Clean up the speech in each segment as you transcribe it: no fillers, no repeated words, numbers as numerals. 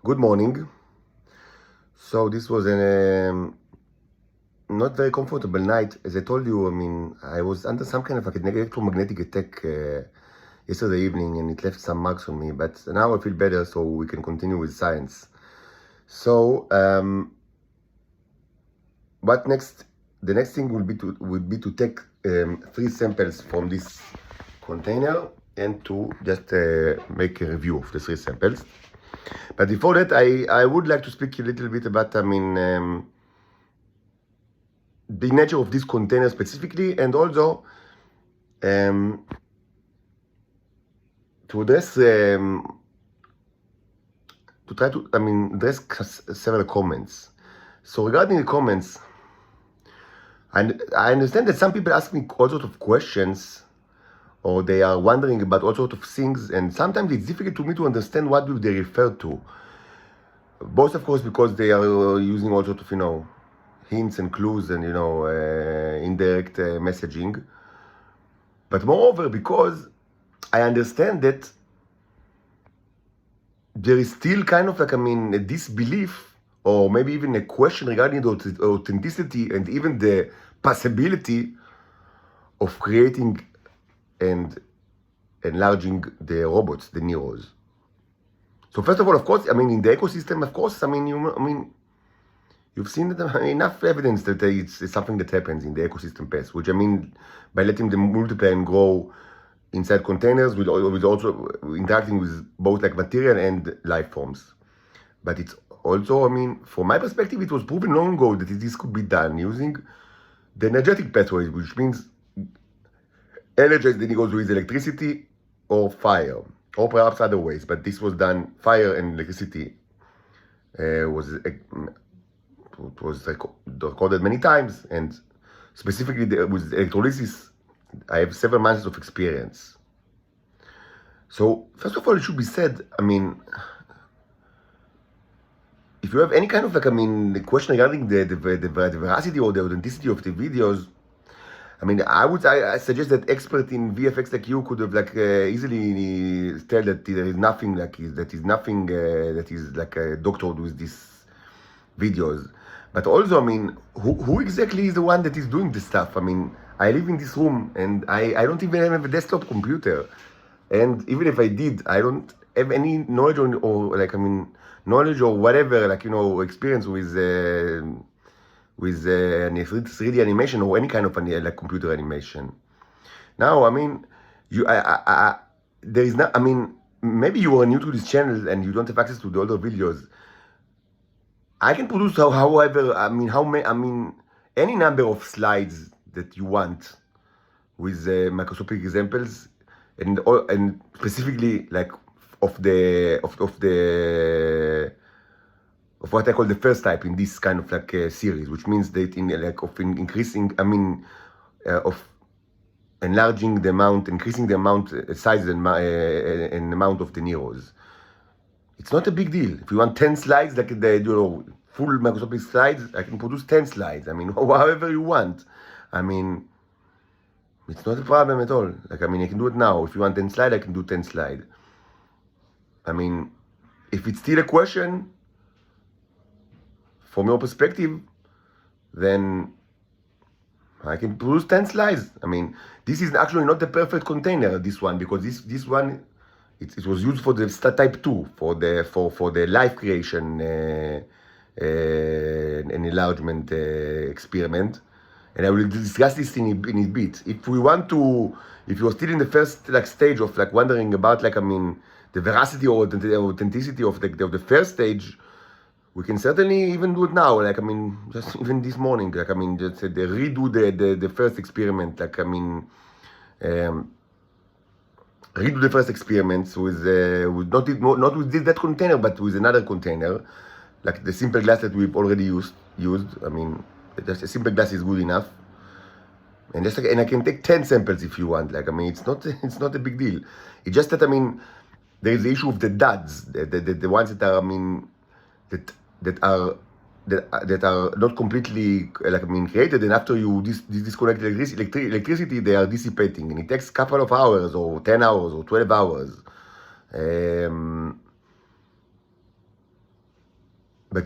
Good morning. So this was a not very comfortable night. As I told you, I was under some kind of like an electromagnetic attack yesterday evening, and it left some marks on me. But now I feel better, so we can continue with science. So what next? The next thing would be to take 3 samples from this container and to just make a review of the 3 samples. But before that, I would like to speak a little bit about, the nature of this container specifically, and also to address, to try to, address several comments. So regarding the comments, I understand that some people ask me all sorts of questions, or they are wondering about all sorts of things, and sometimes it's difficult to me to understand what do they refer to. Both, of course, because they are using all sorts of, hints and clues and, indirect messaging. But moreover, because I understand that there is still kind of like, a disbelief, or maybe even a question regarding the authenticity and even the possibility of creating and enlarging the robots, the Neros. So first of all, of course, in the ecosystem, of course, you've seen enough evidence that it's something that happens in the ecosystem space, which by letting them multiply and grow inside containers, with also interacting with both like material and life forms. But it's also, from my perspective, it was proven long ago that this could be done using the energetic pathways, which means energize the Neros with electricity or fire, or perhaps other ways. But this was done, fire and electricity was recorded many times, and specifically with electrolysis, I have several months of experience. So first of all, it should be said, if you have any kind of like, question regarding the veracity or the authenticity of the videos, I suggest that expert in VFX like you could have easily tell that there is nothing that is like doctored with these videos. But also, who exactly is the one that is doing this stuff? I live in this room and I don't even have a desktop computer. And even if I did, I don't have any knowledge knowledge or whatever, experience with 3D animation or any kind of computer animation. Now, there is not, maybe you are new to this channel and you don't have access to the older videos. I can produce however, any number of slides that you want with microscopic examples, and specifically like of what I call the first type in this kind of series, which means that increasing, of enlarging the amount, increasing the amount, size and amount of the Neros. It's not a big deal. If you want 10 slides, full microscopic slides, I can produce 10 slides. However you want. It's not a problem at all. I can do it now. If you want 10 slides, I can do 10 slides. If it's still a question, from your perspective, then I can produce 10 slides. This is actually not the perfect container, this one, because this one, it was used for the type 2, for the life creation and enlargement experiment. And I will discuss this in a bit. If you're still in the first stage of wondering about the veracity or the authenticity of the first stage, we can certainly even do it now. Just even this morning, just redo the first experiment. Redo the first experiments with not with that container, but with another container, like the simple glass that we've already used. Just a simple glass is good enough. And and I can take 10 samples if you want. It's not a big deal. It's just that there is the issue of the duds, the ones that are that are not completely created, and after you disconnect electricity, they are dissipating, and it takes a couple of hours or 10 hours or 12 hours.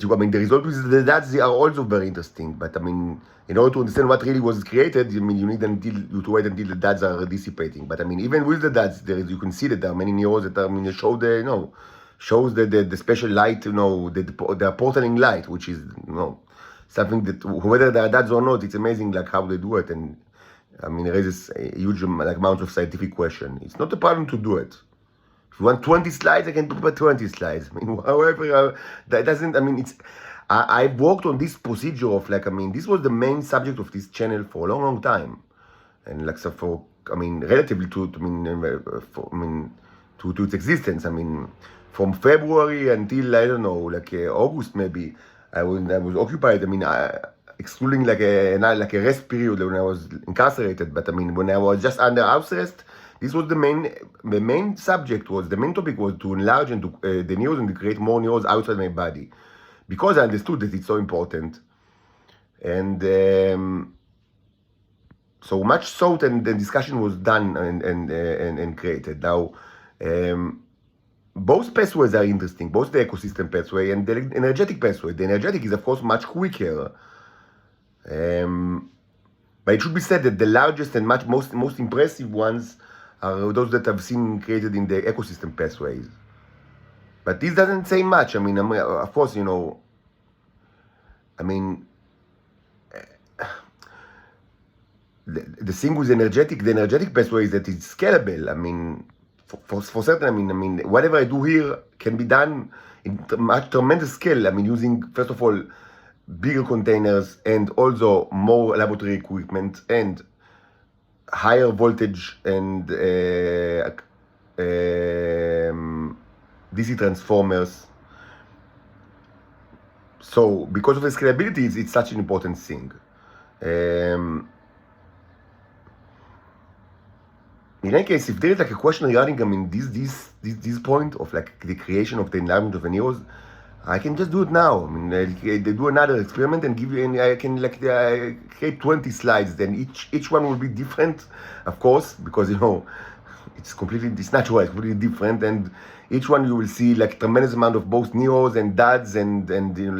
But I mean, the result with the DADs, they are also very interesting. But I mean, in order to understand what really was created, I mean, you need to wait until the DADs are dissipating. But I mean, even with the DADs, you can see that there are many neurons that are, I mean, shows the special light, the portaling light, which is, something that whether they are DADs or not, it's amazing like how they do it. And I mean, it raises a huge amount of scientific question. It's not a problem to do it. If you want 20 slides, I can prepare 20 slides. I mean, however, that doesn't, I mean, I've worked on this procedure of this was the main subject of this channel for a long, long time. And relatively to its existence, from February until, I don't know, August maybe, I was occupied, excluding a rest period when I was incarcerated. But when I was just under house arrest, this was the main subject the main topic was to enlarge and the neurons and to create more neurons outside my body, because I understood that it's so important. And so much thought and discussion was done and created. Now, both pathways are interesting, both the ecosystem pathway and the energetic pathway. The energetic is, of course, much quicker. But it should be said that the largest and most impressive ones are those that I've seen created in the ecosystem pathways. But this doesn't say much. Of course, the thing with the energetic pathway is that it's scalable. For certain, whatever I do here can be done in tremendous scale. Using, first of all, bigger containers and also more laboratory equipment and higher voltage and DC transformers. So because of the scalability, it's such an important thing. In any case, if there is a question regarding this point of the creation of the enlargement of the neurons, I can just do it now. They do another experiment and give you, and I can create 20 slides. Then each one will be different, of course, because it's natural, it's completely different, and each one you will see tremendous amount of both neurons and DADs and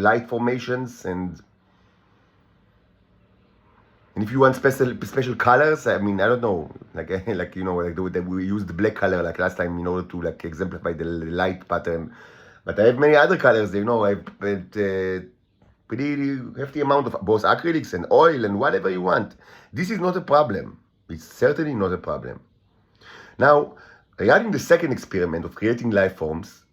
light formations and if you want special colors, I don't know, we used the black color last time in order to exemplify the light pattern. But I have many other colors, I have pretty hefty amount of both acrylics and oil and whatever you want. This is not a problem. It's certainly not a problem. Now, regarding the second experiment of creating life forms,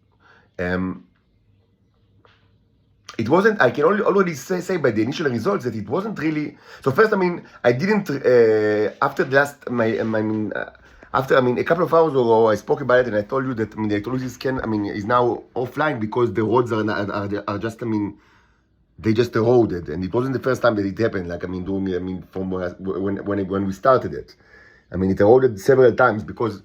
it wasn't, I can already say by the initial results that it wasn't really, so first, I didn't, after the last, after a couple of hours ago, I spoke about it and I told you that the electrolysis scan, is now offline because the rods are just, they just eroded, and it wasn't the first time that it happened. From when we started it, it eroded several times because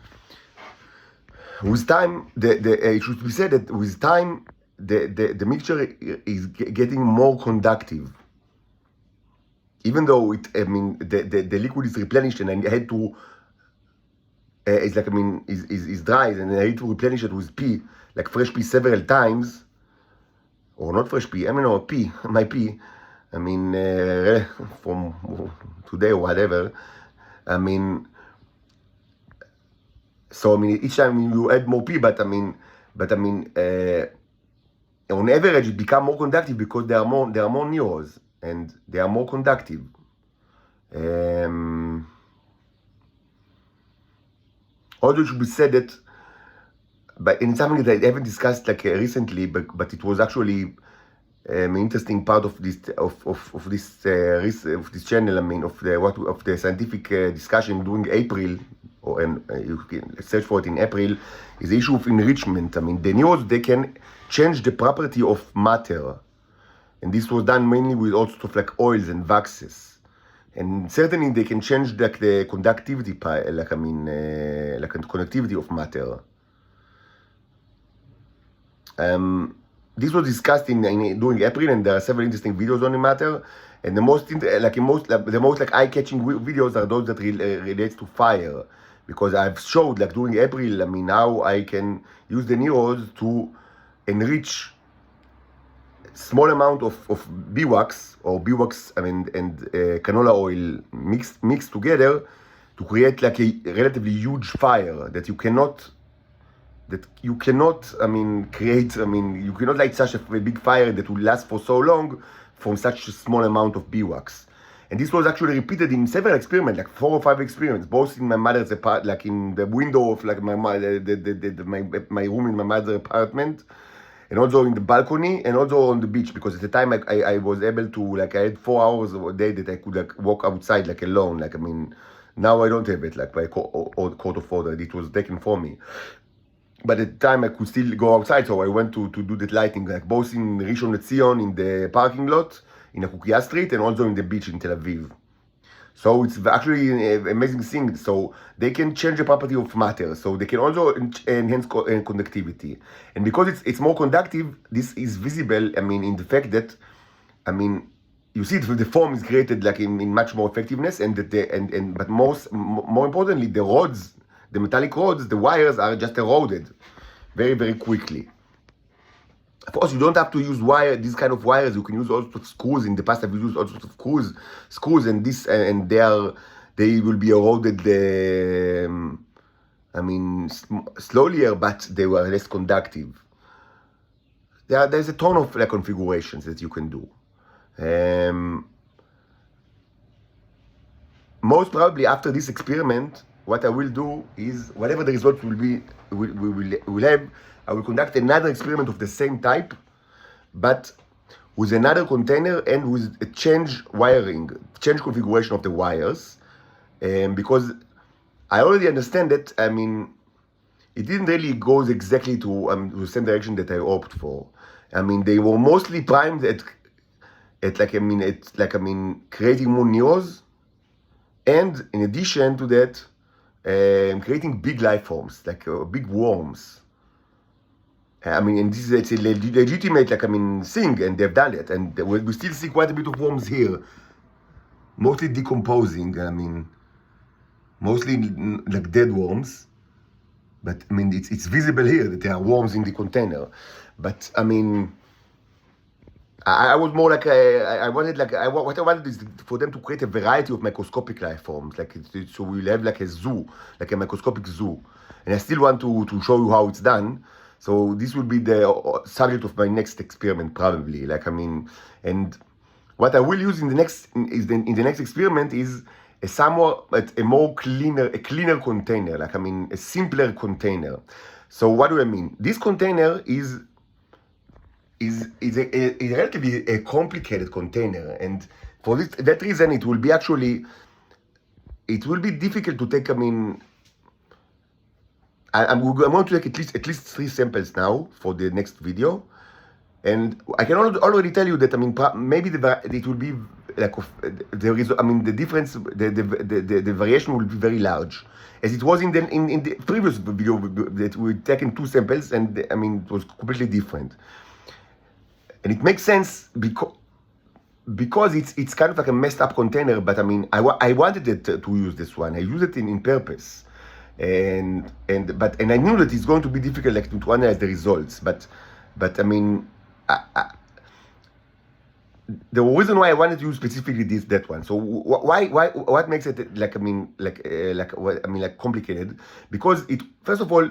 with time, it should be said that with time, the mixture is getting more conductive. Even though the liquid is replenished and I had to. It's is dry, and I need to replenish it with pee, fresh pee several times, or not fresh pee, pee, my pee, from today or whatever, so each time you add more pee, but on average it becomes more conductive because there are more neurons, and they are more conductive. Also, it should be said that, but in something that I haven't discussed recently, but it was actually an interesting part of this this channel. Of the scientific discussion during April, you can search for it in April, is the issue of enrichment. The neurons, they can change the property of matter, and this was done mainly with all sorts of oils and waxes. And certainly they can change the conductivity, conductivity of matter. This was discussed during April, and there are several interesting videos on the matter. And the most eye-catching videos are those that relates to fire, because I've showed during April. Now I can use the neurons to enrich small amount of bee wax or bee wax, and canola oil mixed together to create like a relatively huge fire that you cannot create. You cannot light such a big fire that will last for so long from such a small amount of bee wax. And this was actually repeated in several experiments, like 4 or 5 experiments, both in my mother's apartment, like in the window of like my room in my mother's apartment, and also in the balcony, and also on the beach, because at the time I was able to, like, I had 4 hours a day that I could like walk outside like alone. Now I don't have it, like by court of order. It was taken from me. But at the time I could still go outside, so I went to do that lighting, like both in Rishon LeZion in the parking lot, in Akukia Street, and also in the beach in Tel Aviv. So it's actually an amazing thing. So they can change the property of matter. So they can also enhance conductivity. And because it's more conductive, this is visible, in the fact that, you see the form is created like in much more effectiveness, but more importantly, the rods, the metallic rods, the wires are just eroded very, very quickly. Of course, you don't have to use these kind of wires. You can use all sorts of screws. In the past, I've used all sorts of screws, and they will be eroded. Slowly, but they were less conductive. There's a ton of configurations that you can do. Most probably after this experiment, what I will do is, whatever the result will be, will have, I will conduct another experiment of the same type, but with another container and with a change configuration of the wires, because I already understand that, it didn't really go exactly to the same direction that I hoped for. They were mostly primed at creating more neurons, and in addition to that, creating big life forms, like big worms. And this is a legitimate thing, and they've done it, and we still see quite a bit of worms here, mostly decomposing. Mostly like dead worms, but it's visible here that there are worms in the container. But I was more like what I wanted is for them to create a variety of microscopic life forms, so we'll have like a zoo, like a microscopic zoo. And I still want to show you how it's done. So this will be the subject of my next experiment, probably. And what I will use in the next experiment is a cleaner container, a simpler container. So what do I mean? This container is a relatively a complicated container, and for that reason it will be difficult to take. I'm going to take at least 3 samples now for the next video, and I can already tell you that maybe it will be like the difference, the variation will be very large, as it was in the previous video that we taken 2 samples, and it was completely different. And it makes sense because it's kind of like a messed up container, but I wanted it to use this one. I use it in purpose. And I knew that it's going to be difficult to analyze the results, but the reason why I wanted to use specifically that one. So what makes it complicated? Because first of all,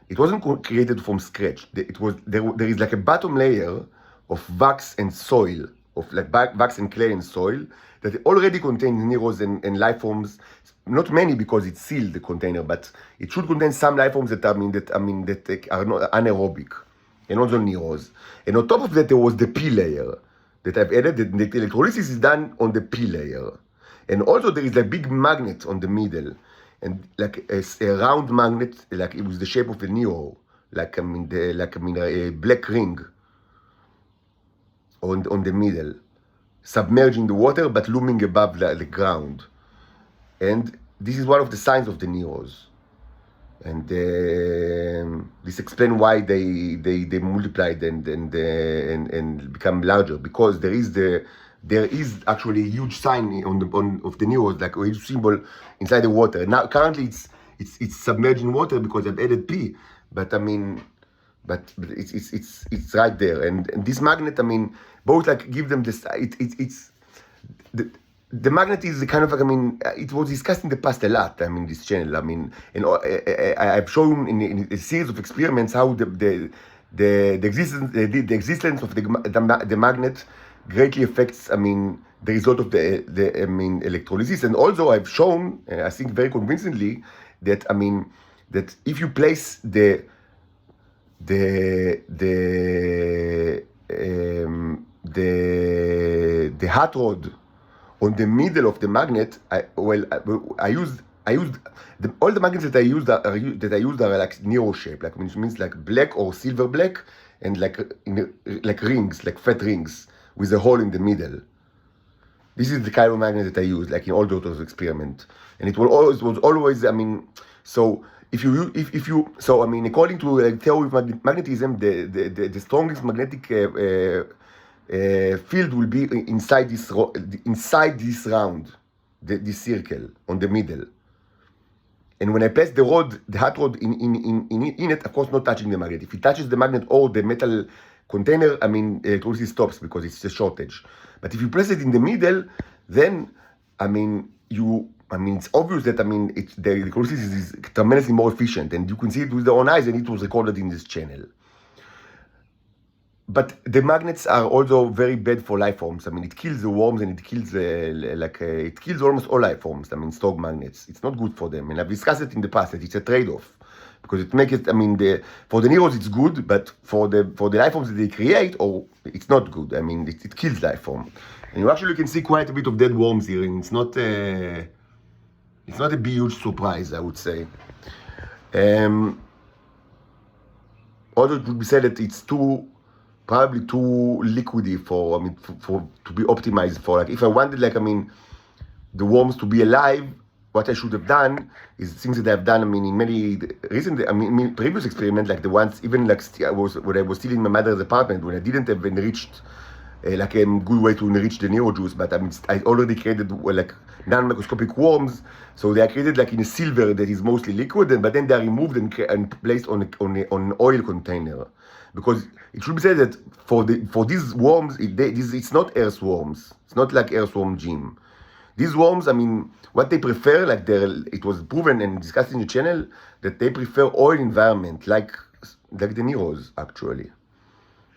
it wasn't created from scratch. There is like a bottom layer of wax and soil, of wax and clay and soil, that already contains neurons and life forms. Not many, because it's sealed, the container, but it should contain some life forms that are not anaerobic, and also neurons. And on top of that, there was the P layer that I've added. The electrolysis is done on the P layer, and also there is a big magnet on the middle, and like a round magnet, like it was the shape of a neuro, a black ring on the middle, submerging the water but looming above the ground. And this is one of the signs of the neurons. And this explains why they multiplied and become larger, because there is actually a huge sign of the neurons, like a huge symbol inside the water. Now currently it's submerged in water because I've added P, but but it's right there. And this magnet, I mean, both like give them this. It's the magnet is the kind of like, I mean, it was discussed in the past a lot. I mean, this channel. I mean, and I've shown in a series of experiments how the existence of the magnet greatly affects, I mean, the result of the I mean, electrolysis. And also I've shown, I think very convincingly, that I mean, that if you place the hot rod on the middle of the magnet, I used all the magnets that I used are like Nero shape, like which means like black or silver black, and like rings, like fat rings with a hole in the middle. This is the kind of magnet that I use, like in all those experiments, and it was always, I mean, so if you so I mean, according to theory of magnetism, the strongest magnetic field will be inside this round, this circle on the middle. And when I place the hot rod in it, of course not touching the magnet. If it touches the magnet or the metal container, I mean, electricity stops because it's a shortage. But if you place it in the middle, then I mean, it's obvious that, I mean, the electricity is tremendously more efficient, and you can see it with your own eyes, and it was recorded in this channel. But the magnets are also very bad for life forms. I mean, it kills the worms, and it kills it kills almost all life forms. I mean, strong magnets. It's not good for them, and I've discussed it in the past that it's a trade-off, because it makes it. I mean, for the Neros it's good, but for the life forms that they create, it's not good. I mean, it kills life form, and you actually can see quite a bit of dead worms here, and it's not a huge surprise, I would say. Although it would be said that it's probably too liquidy for, I mean, for to be optimized for. Like, if I wanted, like, I mean, the worms to be alive, what I should have done is things that I've done, I mean, in many recent, I mean, previous experiments, like the ones, even like when I was still in my mother's apartment, when I didn't have enriched, like a good way to enrich the Nero juice, but I mean, I already created like non-microscopic worms, so they are created like in a silver that is mostly liquid, but then they are removed and placed on an oil container, because it should be said that for these worms, it's not earthworms. It's not like earthworm gym. These worms, I mean, what they prefer, like it was proven and discussed in the channel that they prefer oil environment, like the Neros actually.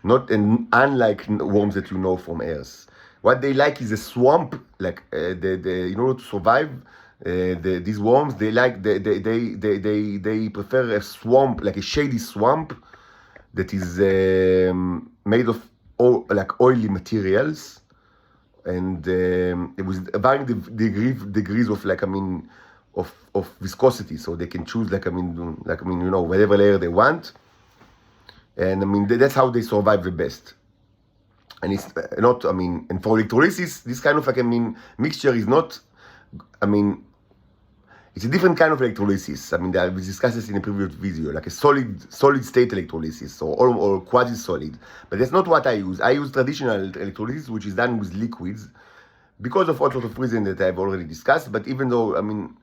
Not unlike worms that you know from Earth. What they like is a swamp, like in order to survive. These worms, they prefer a swamp, like a shady swamp that is made of like oily materials, and it was varying degrees of, like, I mean, of viscosity, so they can choose, like, I mean, you know, whatever layer they want. And I mean, that's how they survive the best. And it's not, I mean, and for electrolysis, this kind of, like, I mean, mixture is not, I mean, it's a different kind of electrolysis. I mean, we discussed this in a previous video, like a solid state electrolysis, or quasi-solid. But that's not what I use. I use traditional electrolysis, which is done with liquids, because of all sorts of reasons that I've already discussed. But even though, I mean,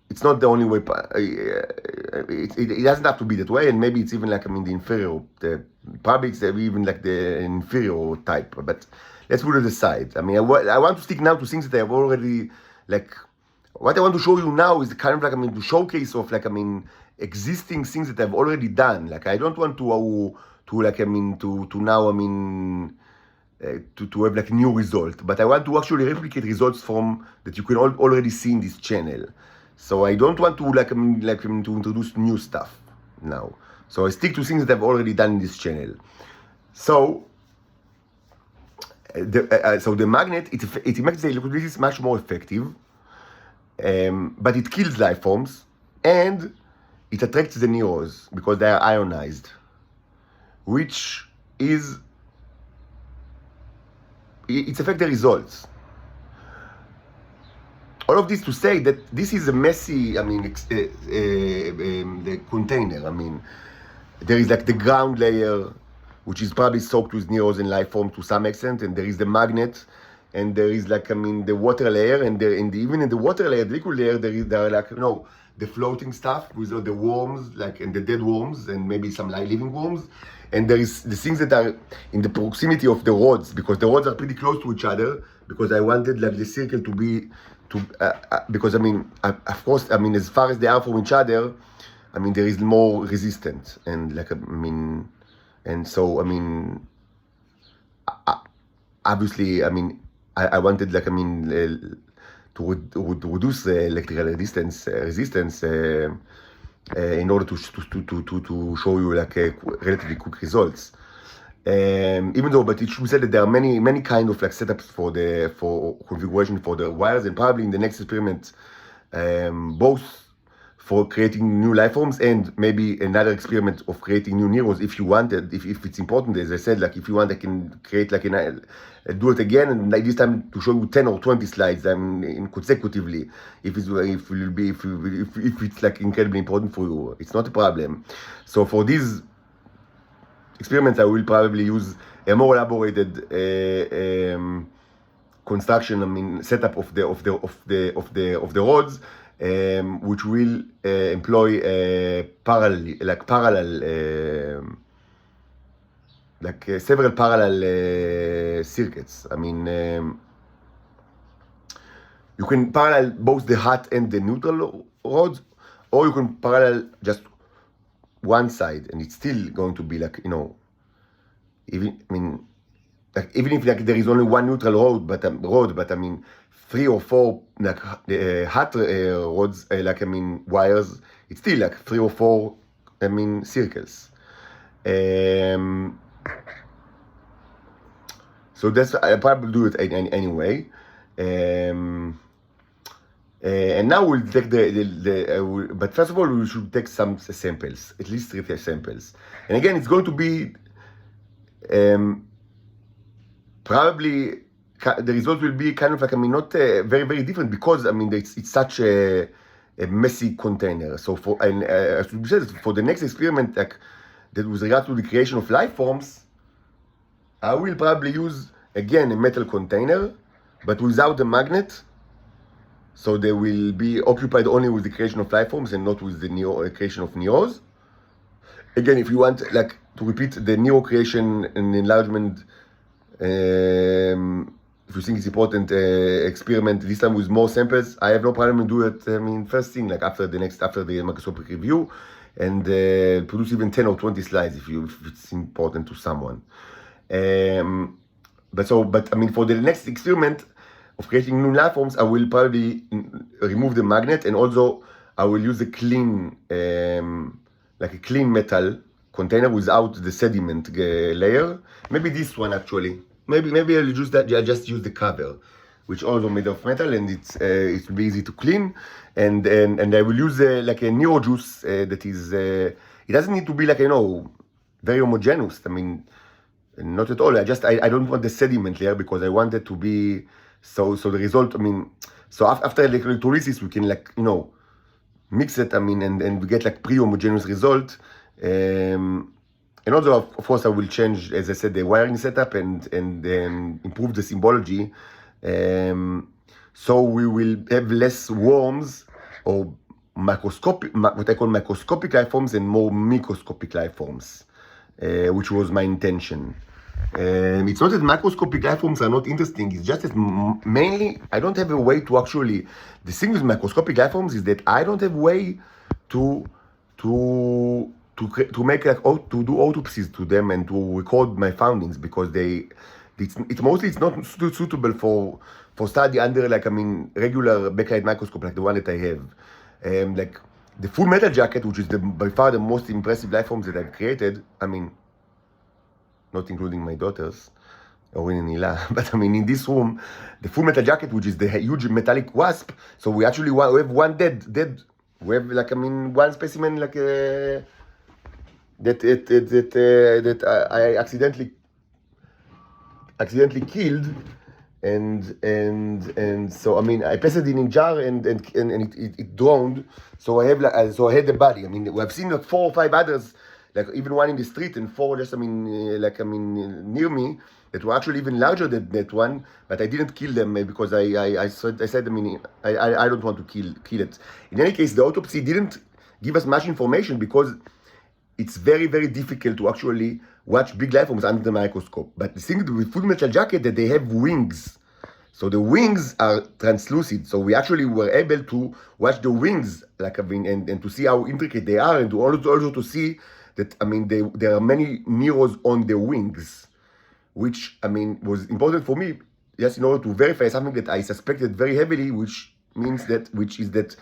it's not the only way. It doesn't have to be that way, and maybe it's even, like, I mean, the inferior. Probably it's even like the inferior type. But let's put it aside. I mean, I want to stick now to things that I have already, like. What I want to show you now is kind of, like, I mean, the showcase of, like, I mean, existing things that I've already done. Like, I don't want to like, I mean, to now, I mean, to have, like, new result, but I want to actually replicate results from that you can already see in this channel. So I don't want to, like, I mean, to introduce new stuff now. So I stick to things that I've already done in this channel. So the magnet, it makes the electrolysis much more effective. But it kills life forms, and it attracts the Neros because they are ionized, which is, it's affect the results. All of this to say that this is a messy, I mean, the container. I mean, there is, like, the ground layer, which is probably soaked with Neros and life form to some extent, and there is the magnet, and there is like, I mean, the water layer, and there, even in the water layer, the liquid layer, there are like, the floating stuff with all the worms, like, and the dead worms, and maybe some living worms. And there is the things that are in the proximity of the rods, because the rods are pretty close to each other, because I wanted like the circle to be, because I mean, of course, I mean, as far as they are from each other, I mean, there is more resistance, and like, I mean, and so, I mean, obviously, I mean, I wanted, like, I mean, to reduce electrical resistance in order to show you like relatively quick results. Even though, but it should be said that there are many kind of like setups for configuration for the wires, and probably in the next experiment, both for creating new life forms and maybe another experiment of creating new neurons if you wanted, if it's important. As I said, like if you want, I can create like do it again, and like this time to show you 10 or 20 slides in consecutively. If it's like incredibly important for you, it's not a problem. So for these experiments, I will probably use a more elaborated construction. I mean, setup of the rods, which will employ several parallel circuits. I mean, you can parallel both the hot and the neutral rods, or you can parallel just one side, and it's still going to be like, even if like there is only one neutral road, but I mean 3 or 4 like hot rods, like I mean wires, it's still like 3 or 4 circles. So that's, I probably do it anyway. And now we'll take but first of all, we should take some samples, at least 3 samples. And again, it's going to be probably the result will be kind of like, I mean, not very, very different, because I mean, it's such a messy container. So for the next experiment, like that with regard to the creation of life forms, I will probably use again a metal container, but without the magnet. So they will be occupied only with the creation of life forms and not with the creation of neurons. Again, if you want like to repeat the neo creation and enlargement, if you think it's important, experiment this time with more samples, I have no problem to do it. I mean, first thing, like after the microscopic review, and produce even 10 or 20 slides if it's important to someone. But I mean, for the next experiment of creating new life forms, I will probably remove the magnet, and also I will use a clean, like a clean metal container without the sediment layer. Maybe this one actually. Maybe I'll use that. I just use the cover, which also made of metal, and it will be easy to clean. And I will use like a NeuroJuice that is. It doesn't need to be like very homogeneous. I mean, not at all. I don't want the sediment layer, because I want it to be so the result. I mean, so after electrolysis, we can like mix it. I mean, and we get like pre-homogeneous result. And also, of course, I will change, as I said, the wiring setup and improve the symbology. So we will have less worms or what I call microscopic life forms, and more microscopic life forms, which was my intention. It's not that microscopic life forms are not interesting. It's just that mainly I don't have a way to actually. The thing with microscopic life forms is that I don't have a way to make like to do autopsies to them and to record my findings, because it's mostly not suitable for study under like regular backlight microscope like the one that I have. Like the Full Metal Jacket, which is by far the most impressive life forms that I've created. I mean, not including my daughters, Orin and Hila, but I mean in this room, the Full Metal Jacket, which is the huge metallic wasp. So we actually we have one dead. We have like one specimen like that I accidentally killed, and so I mean I placed it in a jar and it drowned. So I have I had the body. I mean, we have seen like 4 or 5 others like even one in the street and 4 just, near me, that were actually even larger than that one, but I didn't kill them because I said, I don't want to kill it. In any case, the autopsy didn't give us much information because it's very, very difficult to actually watch big life forms under the microscope. But the thing with Full Metal Jacket that they have wings. So the wings are translucent. So we actually were able to watch the wings, and to see how intricate they are, and to also to see that, there are many neurons on the wings, which, was important for me, just in order to verify something that I suspected very heavily, which is that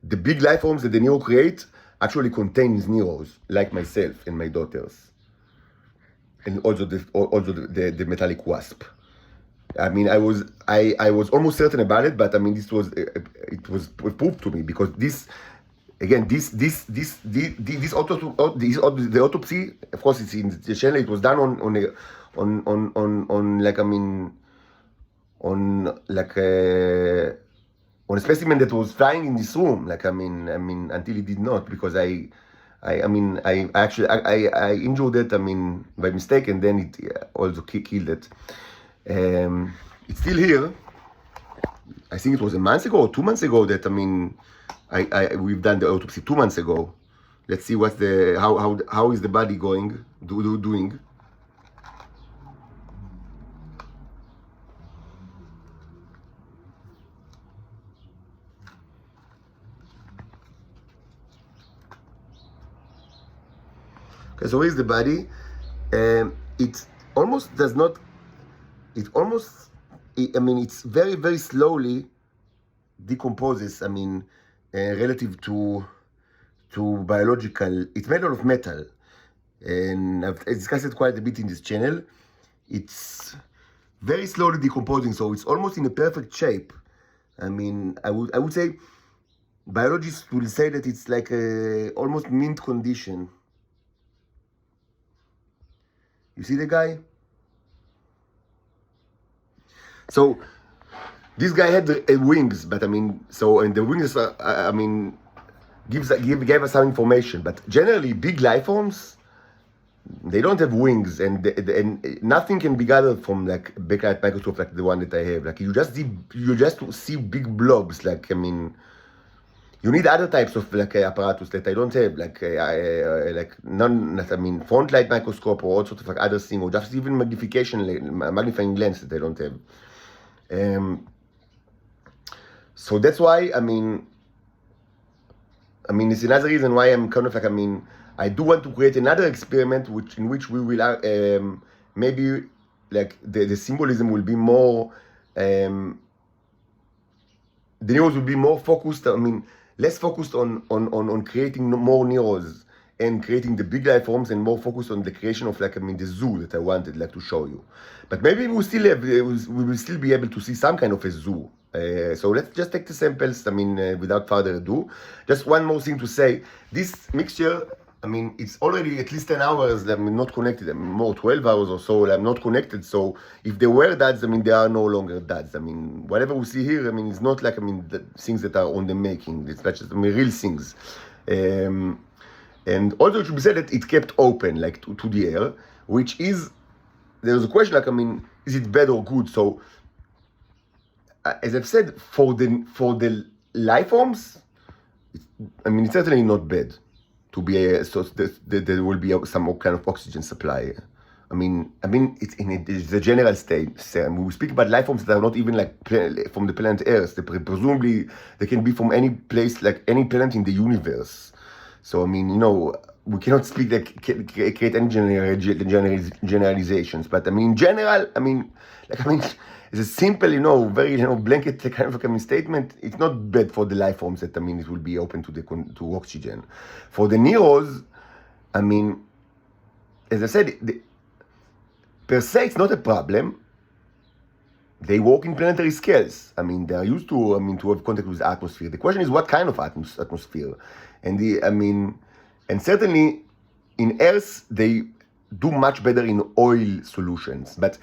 the big life forms that the Nero create actually contains neurons, like myself and my daughters, and also the metallic wasp. I was almost certain about it, but it was proved to me because the autopsy, of course, it's in the channel. It was done on a specimen that was flying in this room. Until it did not, because I injured it, by mistake, and then it also killed it. It's still here. I think it was a month ago or 2 months ago that we've done the autopsy 2 months ago. Let's see what's how is the body doing. Okay, so here's the body. It almost does not. It's very, very slowly decomposes. Relative to biological, it's made out of metal, and I've discussed it quite a bit in this channel. It's very slowly decomposing, so it's almost in a perfect shape. I would say biologists will say that it's like almost mint condition. You see the guy? So this guy had wings, but and the wings gave us some information. But generally, big life forms, they don't have wings, and nothing can be gathered from backlight microscope like the one that I have. You just see big blobs. You need other types of apparatus that I don't have, front light microscope or all sorts of other things, or just even magnifying lens that I don't have. So that's why, it's another reason why I'm kind of I do want to create another experiment in which we will maybe the symbolism will be more, the neurons will be more focused, less focused on creating more neurons and creating the big life forms, and more focused on the creation of the zoo that I wanted to show you. But maybe we will still be able to see some kind of a zoo. So let's just take the samples, without further ado. Just one more thing to say. This mixture, it's already at least 10 hours that I'm not connected. More 12 hours or so I'm not connected. So if there were dads, they are no longer dads. Whatever we see here, it's not the things that are on the making. It's not just real things. And also it should be said that it kept open, to the air, which is, there's a question, is it bad or good? So, as I've said, for the life forms, it's certainly not bad to be so that there will be some kind of oxygen supply. It's the general state. We speak about life forms that are not even from the planet Earth. Presumably, they can be from any place, any planet in the universe. So, we cannot speak create any generalizations. But, in general, it's a simple, very, blanket kind of statement. It's not bad for the life forms that, it will be open to oxygen. For the neros, as I said, per se, it's not a problem. They work in planetary scales. They are used to, to have contact with the atmosphere. The question is, what kind of atmosphere? And and certainly in Earth, they do much better in oil solutions. But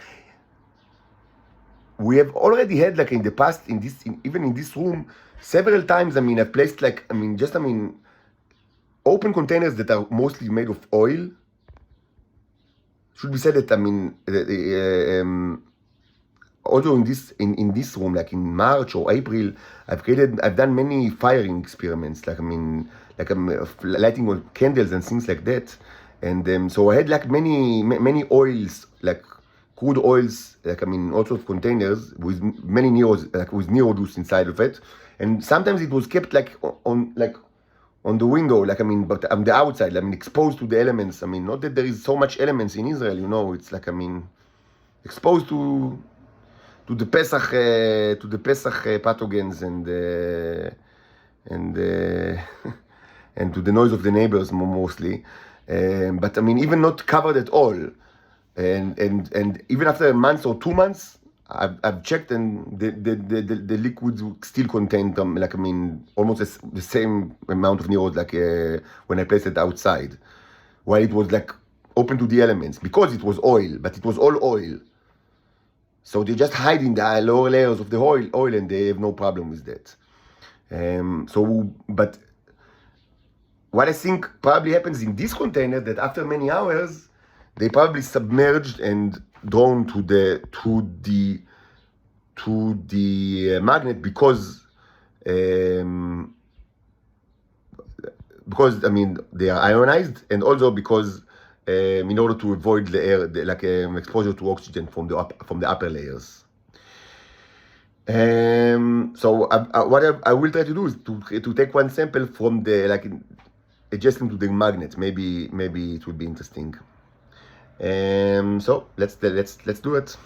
we have already had, in the past, even in this room, several times, I've placed, open containers that are mostly made of oil, should be said that, I mean, although in this room, like in March or April, I've done many firing experiments, like, I mean, like lighting on candles and things like that. And so I had like many oils, like crude oils, like, I mean, all sorts of containers with many neos, like with neo juice inside of it. And sometimes it was kept like on the window, like, I mean, but on the outside, I mean, exposed to the elements. I mean, not that there is so much elements in Israel, you know, it's like, I mean, exposed to the Pesach pathogens and and to the noise of the neighbors mostly. But I mean, even not covered at all, and even after a month or 2 months, I've checked, and the liquids still contain them, like, I mean, almost the same amount of neos like when I placed it outside, while it was like open to the elements because it was oil, but it was all oil. So they just hide in the lower layers of the oil, and they have no problem with that. But what I think probably happens in this container, that after many hours, they probably submerged and drawn to the magnet because I mean, they are ionized, and also because in order to avoid the air, exposure to oxygen from the upper layers. So what I will try to do is to take one sample from the, like, adjacent to the magnet. Maybe it will be interesting. So let's do it.